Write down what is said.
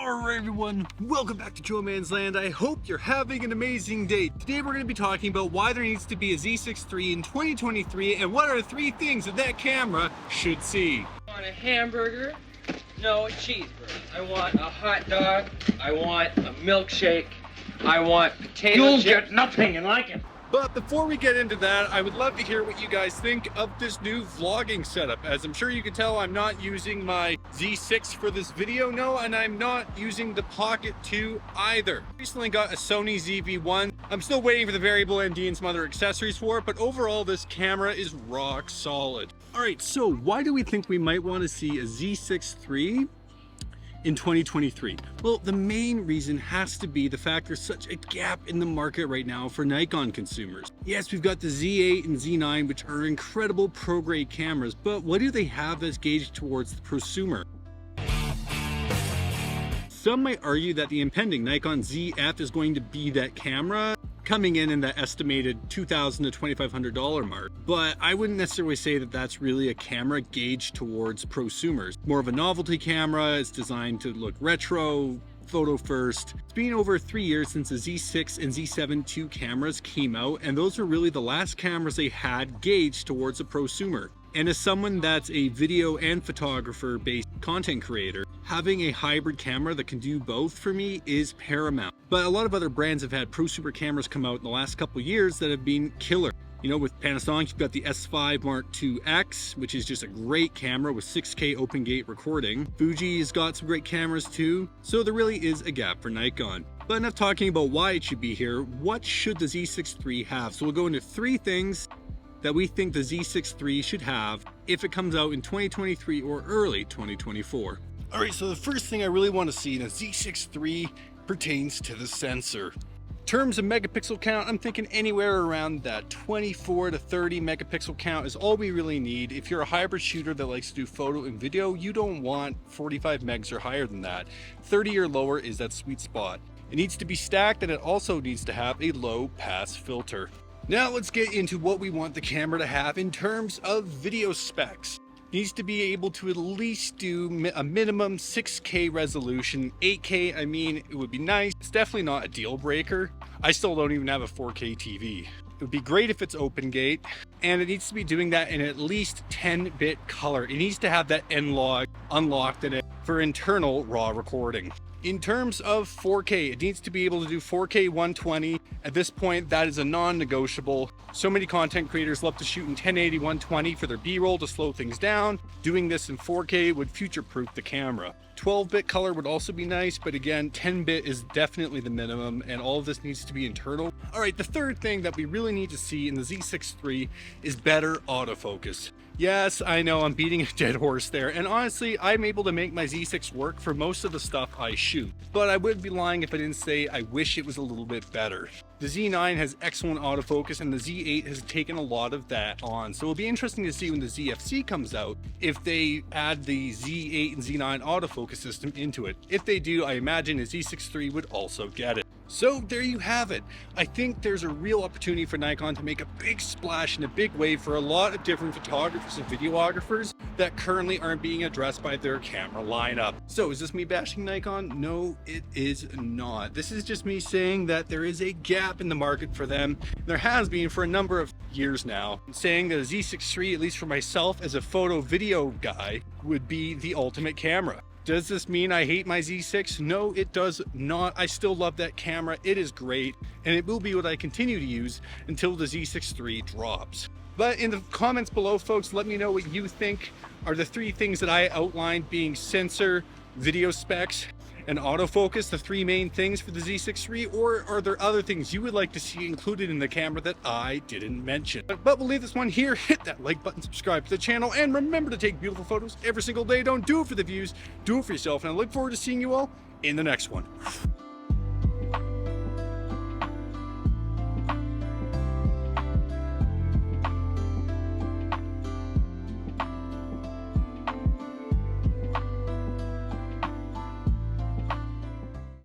Alright everyone, welcome back to Joe Man's Land. I hope you're having an amazing day. Today we're going to be talking about why there needs to be a Z6III in 2023 and what are the 3 things that camera should see. I want a hamburger, no, a cheeseburger. I want a hot dog, I want a milkshake, I want potato chips. You'll get nothing and like it. But before we get into that, I would love to hear what you guys think of this new vlogging setup. As I'm sure you can tell, I'm not using my Z6 for this video, no, and I'm not using the Pocket 2 either. Recently got a Sony ZV-1. I'm still waiting for the variable ND and some other accessories for it, but overall this camera is rock solid. All right, so why do we think we might want to see a Z6III in 2023? Well, the main reason has to be the fact there's such a gap in the market right now for Nikon consumers. Yes, we've got the Z8 and Z9, which are incredible pro-grade cameras, but what do they have that's gauged towards the prosumer? Some might argue that the impending Nikon ZF is going to be that camera, coming in the estimated $2,000 to $2,500 mark. But I wouldn't necessarily say that that's really a camera gauged towards prosumers. More of a novelty camera. It's designed to look retro, photo first. It's been over 3 years since the Z6 and Z7 II cameras came out, and those are really the last cameras they had gauged towards a prosumer. And as someone that's a video and photographer based content creator, having a hybrid camera that can do both for me is paramount. But a lot of other brands have had prosumer cameras come out in the last couple years that have been killer. You know, with Panasonic, you've got the S5 Mark II-X, which is just a great camera with 6K open gate recording. Fuji's got some great cameras too, so there really is a gap for Nikon. But enough talking about why it should be here. What should the Z6III have? So we'll go into 3 things that we think the Z6III should have if it comes out in 2023 or early 2024. All right, so the first thing I really want to see in a Z6III pertains to the sensor. In terms of megapixel count, I'm thinking anywhere around that 24 to 30 megapixel count is all we really need. If you're a hybrid shooter that likes to do photo and video, you don't want 45 megs or higher than that. 30 or lower is that sweet spot. It needs to be stacked, and it also needs to have a low pass filter. Now let's get into what we want the camera to have in terms of video specs. It needs to be able to at least do a minimum 6K resolution. 8K, I mean, it would be nice. It's definitely not a deal breaker. I still don't even have a 4K TV. It would be great if it's open gate, and it needs to be doing that in at least 10-bit color. It needs to have that N-Log unlocked in it for internal RAW recording. In terms of 4K, it needs to be able to do 4K 120. At this point, that is a non-negotiable. So many content creators love to shoot in 1080 120 for their B-roll to slow things down. Doing this in 4K would future-proof the camera. 12-bit color would also be nice, but again, 10-bit is definitely the minimum, and all of this needs to be internal. All right, the third thing that we really need to see in the Z6III is better autofocus. Yes, I know I'm beating a dead horse there, and honestly, I'm able to make my Z6 work for most of the stuff I shoot. But I would be lying if I didn't say I wish it was a little bit better. The Z9 has excellent autofocus, and the Z8 has taken a lot of that on. So it'll be interesting to see when the ZFC comes out, if they add the Z8 and Z9 autofocus system into it. If they do, I imagine a Z6III would also get it. So there you have it. I think there's a real opportunity for Nikon to make a big splash in a big way for a lot of different photographers and videographers that currently aren't being addressed by their camera lineup. So is this me bashing Nikon? No, it is not. This is just me saying that there is a gap in the market for them. There has been for a number of years now. Saying that a Z6III, at least for myself as a photo video guy, would be the ultimate camera. Does this mean I hate my Z6? No, it does not. I still love that camera. It is great, and it will be what I continue to use until the Z6III drops. But in the comments below, folks, let me know what you think are the 3 things that I outlined, being sensor, video specs, and autofocus, the 3 main things for the Z6III, or are there other things you would like to see included in the camera that I didn't mention? But we'll leave this one here. Hit that like button, subscribe to the channel, and remember to take beautiful photos every single day. Don't do it for the views, do it for yourself, and I look forward to seeing you all in the next one.